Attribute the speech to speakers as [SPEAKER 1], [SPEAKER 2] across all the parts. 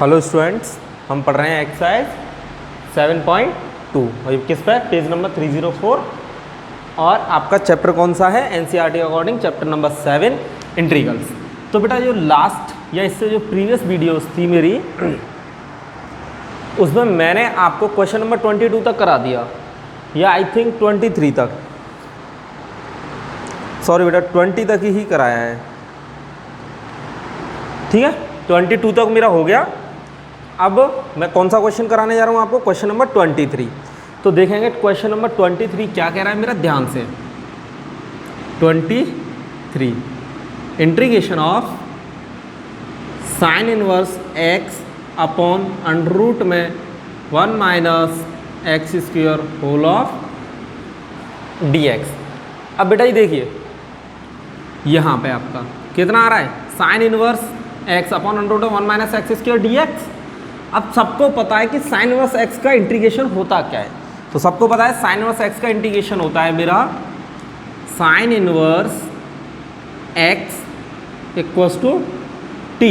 [SPEAKER 1] Hello students, हम पढ़ रहे हैं एक्सरसाइज 7.2 और किस पे पेज नंबर 304 और आपका चैप्टर कौन सा है NCERT according chapter number 7 integrals. तो बेटा जो लास्ट या इससे जो प्रीवियस वीडियोस थी मेरी उसमें मैंने आपको क्वेश्चन नंबर 22 तक करा दिया या आई थिंक 23 तक, सॉरी बेटा 20 तक ही कराया है, ठीक है 22 तक मेरा हो गया। अब मैं कौन सा क्वेश्चन कराने जा रहा हूँ आपको, क्वेश्चन नंबर 23। तो देखेंगे क्वेश्चन नंबर 23 क्या कह रहा है मेरा, ध्यान से। 23 integration of sine inverse x upon under root में 1 minus x square whole of dx। अब बेटा ये देखिए यहाँ पे आपका कितना आ रहा है, sine inverse x upon under root 1 minus x square dx। अब सबको पता है कि साइन इनवर्स x का इंटीग्रेशन होता क्या है, तो सबको पता है साइन इनवर्स x का इंटीग्रेशन होता है मेरा sine inverse x equals to t।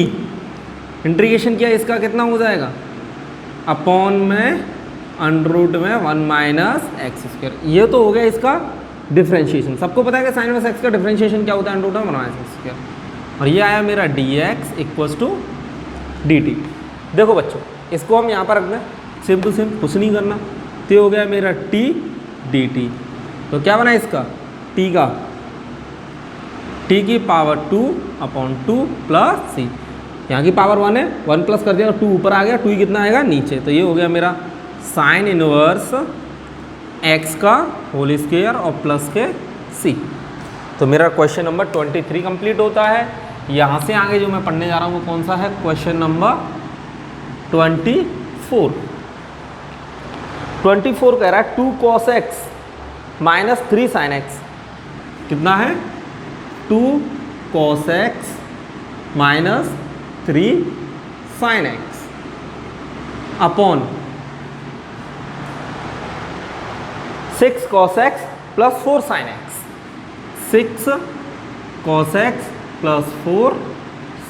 [SPEAKER 1] Integration किया इसका कितना हो जाएगा, अपॉन में अंडर रूट में 1 माइनस एक्स स्क्वायर। ये तो हो गया इसका डिफरेंशिएशन। सबको पता है कि साइन इनवर्स x का डिफरेंशिएशन क्या होता है, अंडर रूट में 1 माइनस एक्स स्क्वायर। और ये आया मेरा dx इक्वल्स टू dt। देखो बच्चों इसको हम यहाँ पर रख दें, सेम टू सेम, कुछ नहीं करना। तो ये हो गया मेरा t dt। तो क्या बना इसका, t का t की पावर 2 अपॉन 2 प्लस c। यहाँ की पावर 1 है, 1 प्लस कर दिया 2 ऊपर आ गया, 2 कितना आएगा नीचे। तो ये हो गया मेरा साइन इनवर्स x का होल स्क्वायर और प्लस के c। तो मेरा क्वेश्चन नंबर 23 कंप्लीट होता है। यहाँ से आगे जो मैं पढ़ने जा रहा हूँ वो कौन सा है, क्वेश्चन नंबर 24। 24 कह रहा है 2 cos x minus 3 sin x। कितना है, 2 cos x minus 3 sin x upon 6 cos x plus 4 sin x। 6 cos x plus 4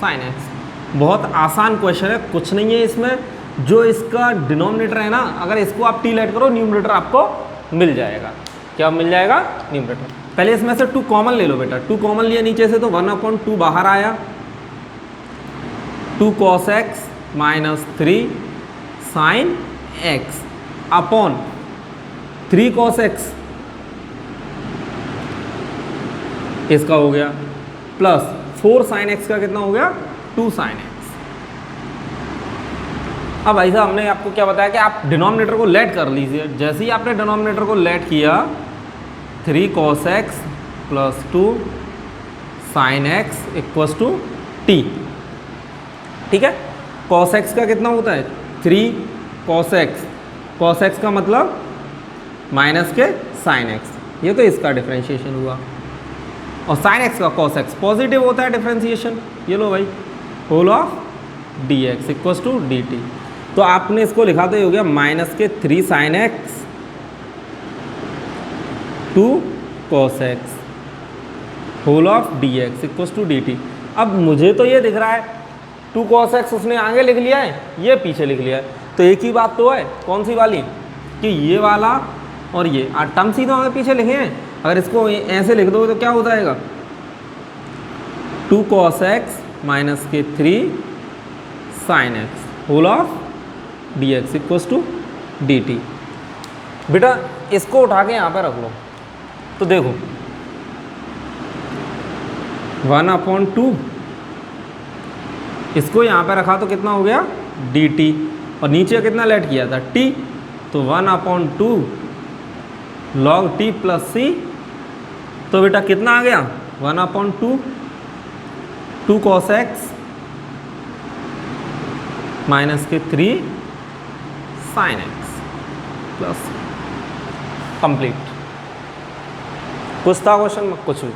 [SPEAKER 1] sin x। बहुत आसान क्वेश्चन है, कुछ नहीं है इसमें। जो इसका डिनोमिनेटर है ना, अगर इसको आप t लेट करो न्यूमरेटर आपको मिल जाएगा। क्या मिल जाएगा, न्यूमरेटर। पहले इसमें से 2 कॉमन ले लो बेटा। 2 कॉमन लिया नीचे से तो 1/2 बाहर आया। 2 cos x minus 3 sin x upon 3 cos x इसका हो गया, प्लस 4 sin x का कितना हो गया, 2 sin x। अब भाई साहब हमने आपको क्या बताया कि आप डिनोमिनेटर को लेट कर लीजिए। जैसे ही आपने डिनोमिनेटर को लेट किया 3 cos x plus 2 sin x equals to t, ठीक है। cos x का कितना होता है, 3 cos x। cos x का मतलब माइनस के sin x। ये तो इसका डिफरेंशिएशन हुआ। और sin x का cos x पॉजिटिव होता है डिफरेंशिएशन। ये लो भाई, whole of dx equals to dt। तो आपने इसको लिखा तो ये हो गया माइनस के 3 sin x 2 cos x whole of dx equals to dt। अब मुझे तो ये दिख रहा है 2 cos x उसने आगे लिख लिया है, ये पीछे लिख लिया है। तो एक ही बात तो है, कौन सी वाली, कि ये वाला और ये टर्म्स ही तो आगे पीछे लिखे हैं। अगर इसको ऐसे लिख दो तो क्या हो जाएगा, 2 cos x माइनस के 3 sin x whole of dx equals to dt। बेटा इसको उठा के यहाँ पे रख लो तो देखो 1/2 इसको यहाँ पे रखा तो कितना हो गया dt, और नीचे कितना लेट किया था t, तो 1/2 log t प्लस c। तो बेटा कितना आ गया 1/2 2 cos x माइनस के 3 sin x प्लस कंप्लीट। कुछ था क्वेश्चन में, कुछ भी।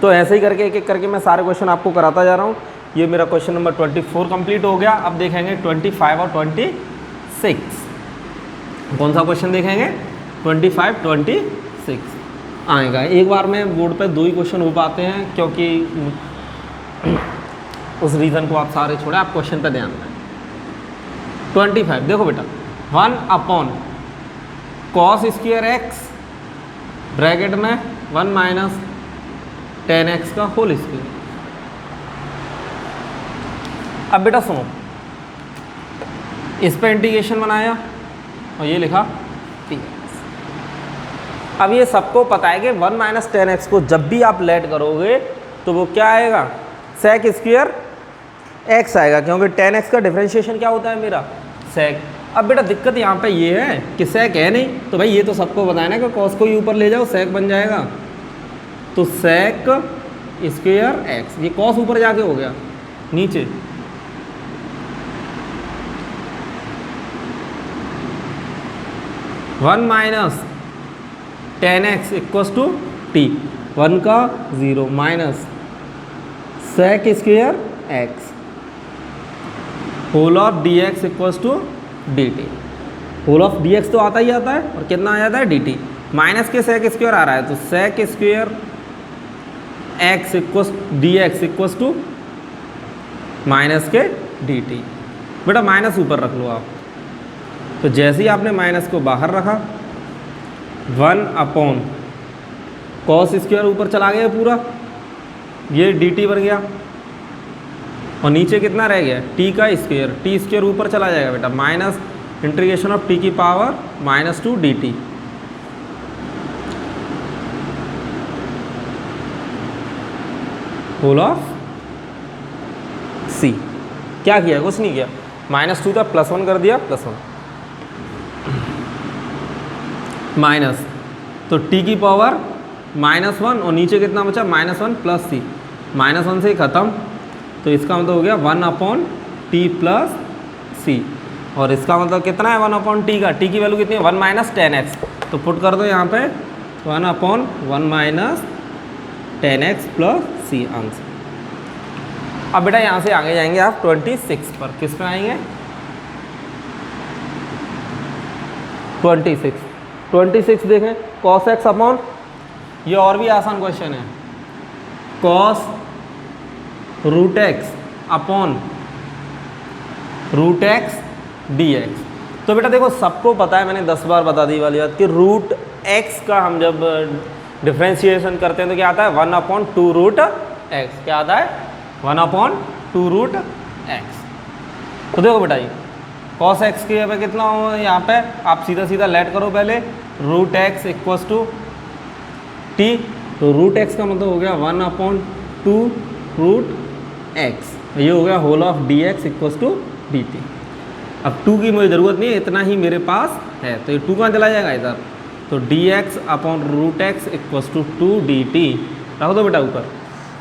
[SPEAKER 1] तो ऐसे ही करके एक एक करके मैं सारे क्वेश्चन आपको कराता जा रहा हूँ। ये मेरा क्वेश्चन नंबर 24 कंप्लीट हो गया। अब देखेंगे 25 और 26। कौन सा क्वेश्चन देखेंगे, 25 26 आएगा। एक बार में बोर्ड पे 2 ही क्वेश्चन हो पाते हैं, क्योंकि उस रीज़न को आप सारे छोड़े, आप क्वेश्चन पे ध्यान दें। 25। देखो बेटा 1 upon cos square x bracket में 1 माइनस टेन एक्स का होल स्क्वायर। अब बेटा सुनो, इस पे इंटीग्रेशन बनाया और ये लिखा टी। अब ये सबको पता है कि 1 माइनस टेन एक्स को जब भी आप लेट करोगे तो वो क्या आएगा, सेक स्क्वायर एक्स आएगा, क्योंकि टेन एक्स का डिफरेंशिएशन क्या होता है मेरा, सेक। अब बेटा दिक्कत यहाँ पे ये है कि सेक है नहीं, तो भाई ये तो सबको बताया ना कि कॉस को ही ऊपर ले जाओ सेक बन जाएगा, तो सेक स्क्वायर एक्स, ये कॉस ऊपर जाके हो गया नीचे, one minus tan x equals to t, 1 का 0 minus sec square x whole of d x equals to d T. Whole of d x तो आता ही आता है, और कितना आ जाता है डी टी, माइनस के सेक स्क्वायर आ रहा है, तो sec square x equals d x equals to minus के डी टी। बेटा माइनस ऊपर रख लो आप, तो जैसे ही आपने माइनस को बाहर रखा 1 अपॉन कॉस स्क्वायर ऊपर चला गया पूरा, ये डी टी बन गया, और नीचे कितना रह गया टी का स्क्वायर, टी स्क्वायर ऊपर चला जाएगा बेटा, माइनस इंटीग्रेशन ऑफ टी की power -2 D T. Whole of C. क्या किया, कुछ नहीं किया, -2 था +1 कर दिया, +1 माइनस, तो टी की पावर -1 और नीचे कितना बचा -1 प्लस सी, -1 से ही ख़त्म, तो इसका मतलब हो गया 1 अपॉन टी प्लस सी, और इसका मतलब कितना है 1 अपॉन टी का, टी की वैल्यू कितनी है 1 माइनस टेन एक्स, तो पुट कर दो यहाँ पे 1 upon 1 minus tan x plus c answer. अब बेटा यहाँ से आगे जाएंगे आप 26 पर, किस पे आएंगे 26 देखें, कॉस एक्स अपॉन, ये और भी आसान क्वेश्चन है, cos root x upon root x d x. तो बेटा देखो सबको पता है, मैंने 10 बार बता दी वाली बात कि रूट एक्स का हम जब डिफ्रेंशिएशन करते हैं तो क्या आता है 1 अपॉन 2 रूट एक्स, क्या आता है 1 अपॉन 2 रूट एक्स। तो देखो बेटा ये कॉस एक्स के यहाँ पे कितना हो, यहाँ पे आप सीधा सीधा लेट करो पहले, root x equals to t, तो रूट एक्स का मतलब हो गया 1 अपॉन 2 रूट एक्स, ये हो गया whole of d x equals to d t. अब 2 की मुझे ज़रूरत नहीं है, इतना ही मेरे पास है, तो ये 2 कहाँ चला जाएगा इधर, तो d x upon root x equals to 2 D t रख दो बेटा ऊपर।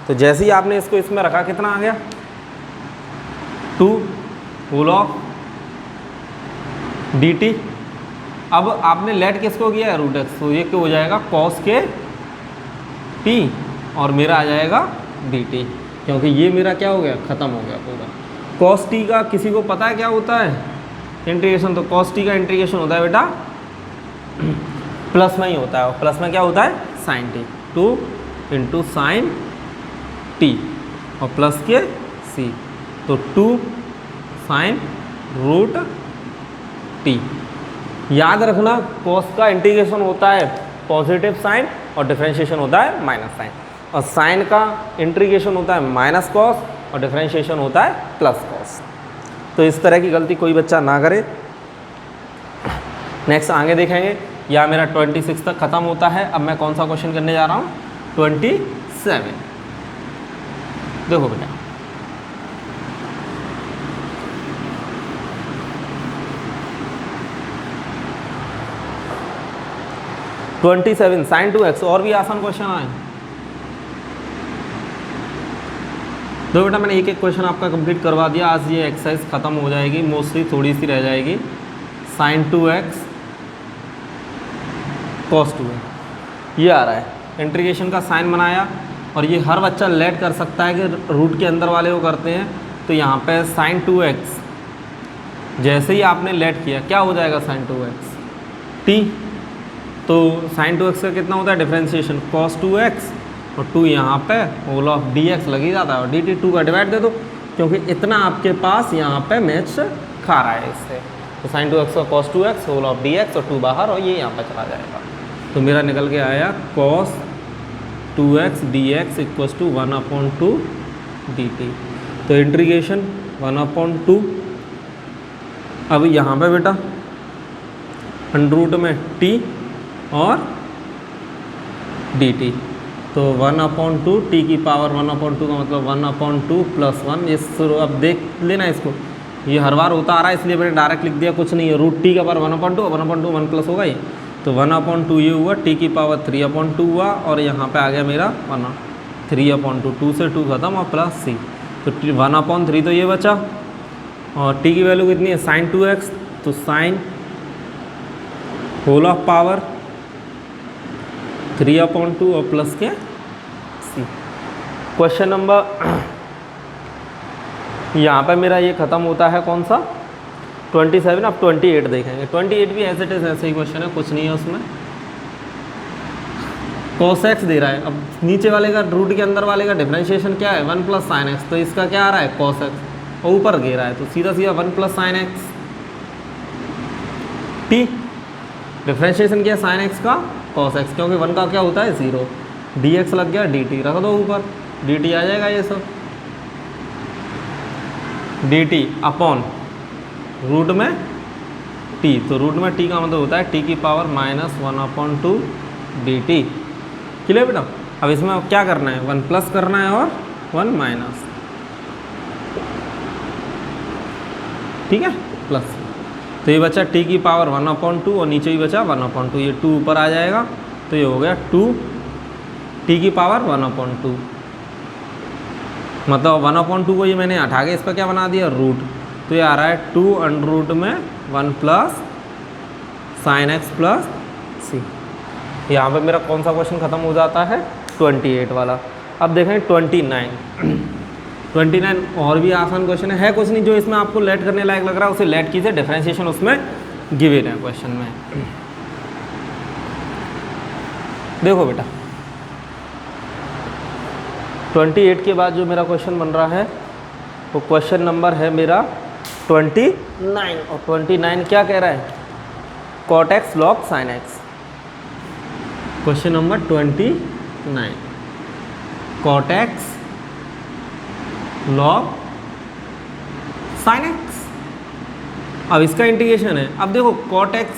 [SPEAKER 1] तो जैसे ही आपने इसको इसमें रखा कितना आ गया 2 होल ऑफ डी टी। अब आपने लेट किसको किया है रूट एक्स, तो ये क्या हो जाएगा कॉस के टी, और मेरा आ जाएगा डी टी, क्योंकि ये मेरा क्या हो गया ख़त्म हो गया पूरा। कॉस टी का किसी को पता है क्या होता है इंटीग्रेशन, तो कॉस टी का इंटीग्रेशन होता है बेटा प्लस में ही होता है, और प्लस में क्या होता है sine t, 2 into sine t और प्लस के सी, तो 2 साइन रूट टी। याद रखना कॉस का इंटीग्रेशन होता है पॉजिटिव साइन और डिफरेंशिएशन होता है माइनस साइन, और साइन का इंटीग्रेशन होता है माइनस कॉस और डिफरेंशिएशन होता है प्लस कॉस। तो इस तरह की गलती कोई बच्चा ना करे। नेक्स्ट आगे देखेंगे, या मेरा 26 तक ख़त्म होता है। अब मैं कौन सा क्वेश्चन करने जा रहा हूँ 27। देखो बेटा साइन 2x, और भी आसान क्वेश्चन आए। देखो बेटा मैंने एक एक क्वेश्चन आपका कंप्लीट करवा दिया, आज ये एक्सरसाइज ख़त्म हो जाएगी, मोस्टली थोड़ी सी रह जाएगी। साइन 2x कॉस 2x ये आ रहा है, इंटीग्रेशन का साइन बनाया, और ये हर बच्चा लेट कर सकता है कि रूट के अंदर वाले को करते हैं। तो यहाँ पे साइन 2x जैसे ही आपने लेट किया क्या हो जाएगा साइन 2x t, तो साइन 2x का कितना होता है डिफरेंशिएशन cos 2x, और 2 यहाँ पे होल ऑफ dx लग ही जाता है, और dt 2 का डिवाइड दे दो, क्योंकि इतना आपके पास यहाँ पे मैच खा रहा है इससे। तो साइन 2x का cos 2x whole of dx और 2 बाहर और ये यहाँ पर चला जाएगा। तो मेरा निकल के आया cos 2x dx equals to 1/2 dt। तो इंटीग्रेशन 1/2। अब यहाँ पे बेटा अंडर रूट में t और dt, तो 1/2 t की पावर 1/2 का मतलब 1/2 प्लस 1। ये अब देख लेना इसको, ये हर बार होता आ रहा है इसलिए मैंने डायरेक्ट लिख दिया, कुछ नहीं है। रूट टी का पावर 1/2, 1/2 1 प्लस होगा ये, तो 1/2 ये हुआ, t की पावर 3/2 हुआ और यहाँ पे आ गया मेरा 3/2, 2 से 2 खत्म और प्लस c, तो 1/3 तो ये बचा। और t की वैल्यू कितनी है साइन 2x, तो साइन होल ऑफ पावर 3/2 और प्लस के c। क्वेश्चन नंबर यहाँ पे मेरा ये ख़त्म होता है कौन सा 27। अब 28 देखेंगे। 28 भी एज इट इज़ ऐसे ही क्वेश्चन है, कुछ नहीं है उसमें। cos x दे रहा है, अब नीचे वाले का रूट के अंदर वाले का डिफरेंशिएशन क्या है 1 प्लस साइन एक्स, तो इसका क्या आ रहा है cos x, और ऊपर दे रहा है तो सीधा सीधा 1 plus sine x t। Differentiation क्या है साइन एक्स का cos x, क्योंकि 1 का क्या होता है 0, dx लग गया dt, रख दो ऊपर, dt आ जाएगा ये सब, dt अपॉन रूट में t, तो रूट में t का मतलब होता है t की पावर -1/2 dt। क्लियर बेटा। अब इसमें अब क्या करना है 1 प्लस करना है और 1 माइनस, ठीक है, प्लस। तो ये बचा t की पावर 1/2 और नीचे ही बचा 1/2, ये 2 ऊपर आ जाएगा, तो ये हो गया 2 t की पावर 1/2, मतलब 1/2 को ये मैंने हटा के इस पर क्या बना दिया रूट, तो ये आ रहा है 2 अंडर रूट में 1 प्लस साइन एक्स प्लस सी। यहाँ पे मेरा कौन सा क्वेश्चन खत्म हो जाता है 28 वाला। अब देखें 29 और भी आसान क्वेश्चन है कुछ नहीं, जो इसमें आपको लेट करने लायक लग रहा है उसे लेट कीजिए, डिफरेंशिएशन उसमें गिवन है क्वेश्चन में। देखो बेटा 28 के बाद जो मेरा क्वेश्चन बन रहा है वो क्वेश्चन नंबर है मेरा 29, और 29 क्या कह रहा है cot x log sin x। Question number 29 cot x log sin x। अब इसका इंटीग्रेशन है। अब देखो cot x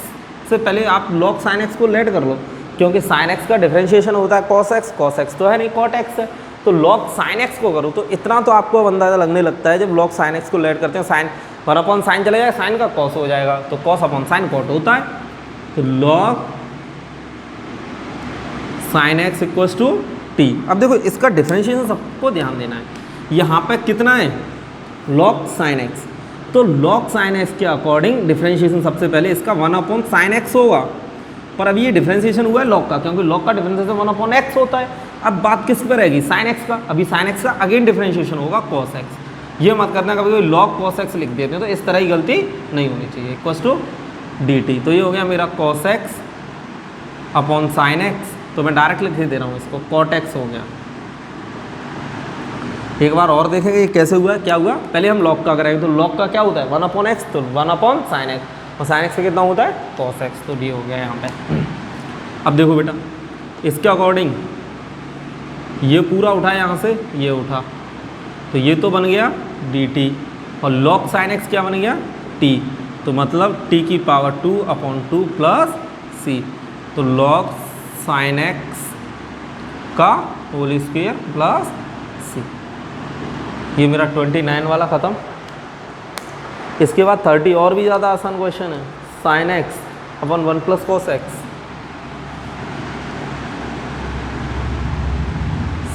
[SPEAKER 1] से पहले आप log sin x को लेट कर लो, क्योंकि sin x का डिफरेंशिएशन होता है cos x तो है नहीं cot x है, तो log sin x को करो तो इतना तो आपको अंदाजा लगने लगता है। जब log sin x को लेट करते हैं साइन 1 साइन चला जाएगा, साइन का cos हो जाएगा, तो cos साइन cot होता है, तो log sin x equals to t। अब देखो इसका डिफरेंशिएशन सबको ध्यान देना है। यहाँ पे कितना है log sin x, तो log sin x के अकॉर्डिंग डिफरेंशिएशन सबसे पहले इसका 1 sin x होगा, पर अब ये डिफरेंशिएशन हुआ है log का, क्योंकि log का डिफरेंशिएशन 1 x होता है। अब बात किस पर रहेगी sin x का, अभी sin x का अगेन डिफरेंशिएशन होगा cos x। ये मत करना कभी कोई log cos x लिख देते हैं, तो इस तरह की गलती नहीं होनी चाहिए। इक्वल्स टू dt, तो ये हो गया मेरा cos x upon sin x, तो मैं डायरेक्ट लिख दे रहा हूँ इसको, cot x हो गया। एक बार और देखेंगे ये कैसे हुआ है, क्या हुआ, पहले हम log का करेंगे, तो log का क्या होता है 1/x, तो 1 sin x, और sin x से कितना होता है cos x, तो d हो गया यहाँ पे। अब देखो बेटा इसके अकॉर्डिंग ये पूरा उठा, यहाँ से ये उठा, तो ये तो बन गया dt, और log sin x क्या बन गया t, तो मतलब t की पावर 2/2 प्लस c, तो log sin x का होल स्क्वायर प्लस c। ये मेरा 29 वाला ख़त्म। इसके बाद 30 और भी ज़्यादा आसान क्वेश्चन है, sin x upon 1 plus cos x।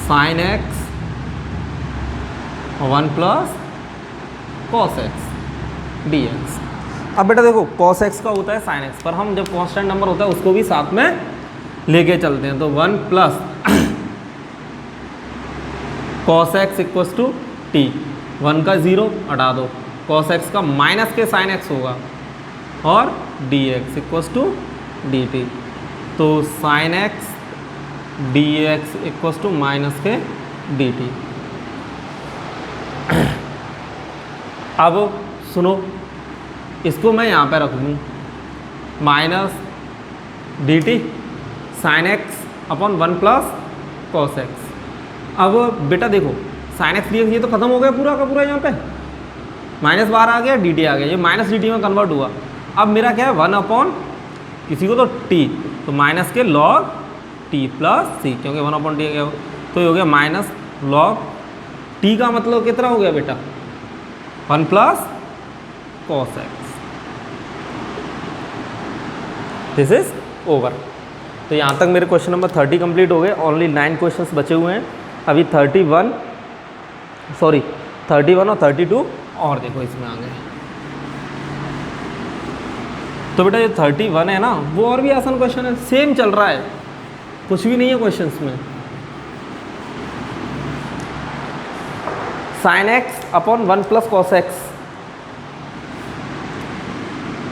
[SPEAKER 1] sin x 1 plus cos x dx। अब बेटा देखो cos x का होता है sin x, पर हम जब कांस्टेंट नंबर होता है उसको भी साथ में लेके चलते हैं, तो 1 plus cos x equals to t, 1 का 0 हटा दो, cos x का माइनस के sin x होगा, और dx इक्वल्स टू dt, तो sin x dx equals to minus के dt। अब सुनो इसको मैं यहाँ पे रख दूँ minus D T sign x upon 1 plus cos x. अब बेटा देखो साइन एक्स डी एक्स ये तो खत्म हो गया पूरा का पूरा, यहाँ पे माइनस बाहर आ गया, डी टी आ गया, ये माइनस डी टी में कन्वर्ट हुआ। अब मेरा क्या है 1 अपॉन किसी को तो टी, तो माइनस के लॉग टी प्लस सी, क्योंकि 1 अपॉन टी गया तो ये हो गया माइनस लॉग टी का मतलब कितना हो गया बेटा 1 plus cos x. This is over. तो यहाँ तक मेरे क्वेश्चन नंबर 30 कंप्लीट हो गए। ओनली 9 क्वेश्चंस बचे हुए हैं अभी। 31 और 32 और देखो इसमें आ गए। तो बेटा ये 31 है ना, वो और भी आसान क्वेश्चन है, सेम चल रहा है, कुछ भी नहीं है क्वेश्चंस में। Sign x upon 1 plus cos x,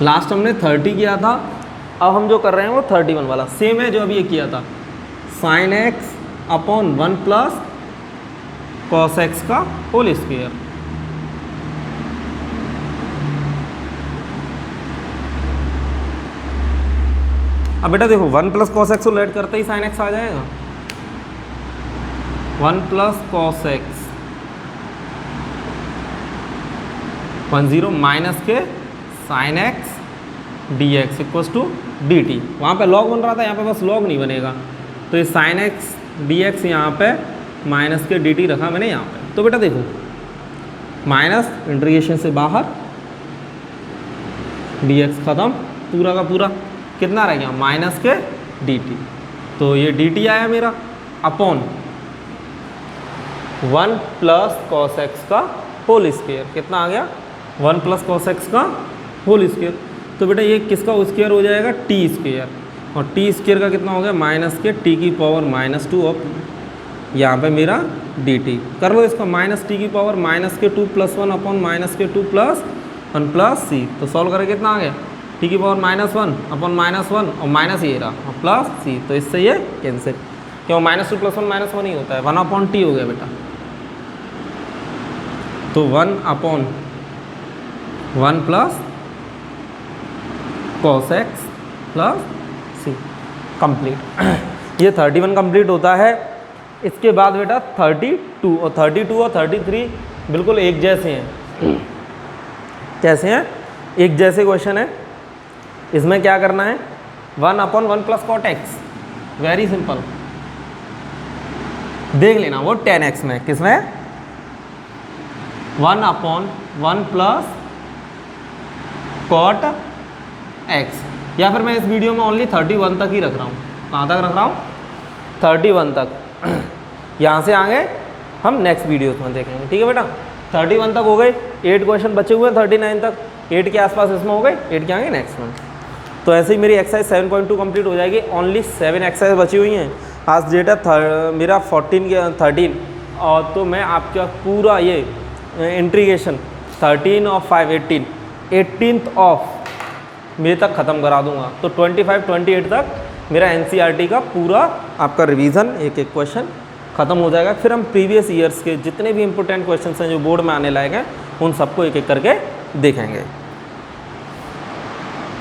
[SPEAKER 1] last हमने 30 किया था, अब हम जो कर रहे हैं वो 31 वाला सेम है जो अभी ये किया था। Sine x upon 1 plus cos x का होल स्क्वायर। अब बेटा देखो 1 प्लस कॉस एक्स को लेट करते ही साइन एक्स आ जाएगा। 1 प्लस कॉस एक्स 10 माइनस के sine x d x equals to d t. वहाँ पर लॉग बन रहा था, यहाँ पे बस लॉग नहीं बनेगा, तो ये साइन एक्स डी एक्स यहाँ पे माइनस के डी टी रखा मैंने यहाँ पे। तो बेटा देखो माइनस इंटीग्रेशन से बाहर, डी एक्स खत्म, पूरा का पूरा कितना रह गया माइनस के डी टी। तो ये डी टी आया मेरा अपॉन 1 प्लस कॉस एक्स का होल स्क्वायर। कितना आ गया 1 प्लस कॉस एक्स का होल स्क्वायर। तो बेटा ये किसका स्क्वायर हो जाएगा टी स्क्वायर, और टी स्क्वायर का कितना हो गया माइनस के टी की पावर -2 और यहाँ पे मेरा डी टी। कर लो इसका माइनस टी की power -2 plus 1 upon -2 plus 1 plus C. तो सॉल्व करके कितना आ गया टी की पावर -1 अपॉन -1 और माइनस ये रहा और प्लस सी। तो इससे ये कैंसिल, क्यों -2 प्लस 1 -1 ही होता है, 1 अपॉन टी हो गया बेटा। तो 1 upon 1 plus cos x plus C complete. ये 31 कंप्लीट होता है। इसके बाद बेटा 32 और 33 बिल्कुल एक जैसे हैं। कैसे हैं? एक जैसे क्वेश्चन है। इसमें क्या करना है 1 upon 1 plus cot x, very simple, देख लेना वो 10x में। किसमें 1 अपॉन 1 प्लस कॉट एक्स, या फिर मैं इस वीडियो में ओनली 31 तक ही रख रहा हूँ। कहाँ तक रख रहा हूँ 31 तक। यहाँ से आगे हम नेक्स्ट वीडियोस में देखेंगे, ठीक है बेटा। 31 तक हो गए, 8 क्वेश्चन बचे हुए हैं 39 तक, 8 के आसपास इसमें हो गए, 8 के आगे नेक्स्ट में। तो ऐसे ही मेरी एक्सरसाइज 7.2 कंप्लीट हो जाएगी। ओनली 7 एक्सरसाइज बची हुई हैं। आज डेट है मेरा 13 और तो मैं आपका पूरा ये इंटीग्रेशन 13 और 5 18th ऑफ मई तक ख़त्म करा दूंगा। तो 25-28 तक मेरा NCERT का पूरा आपका रिवीजन एक एक क्वेश्चन ख़त्म हो जाएगा। फिर हम प्रीवियस ईयर्स के जितने भी इंपॉर्टेंट क्वेश्चंस हैं जो बोर्ड में आने लायक हैं उन सबको एक एक करके देखेंगे।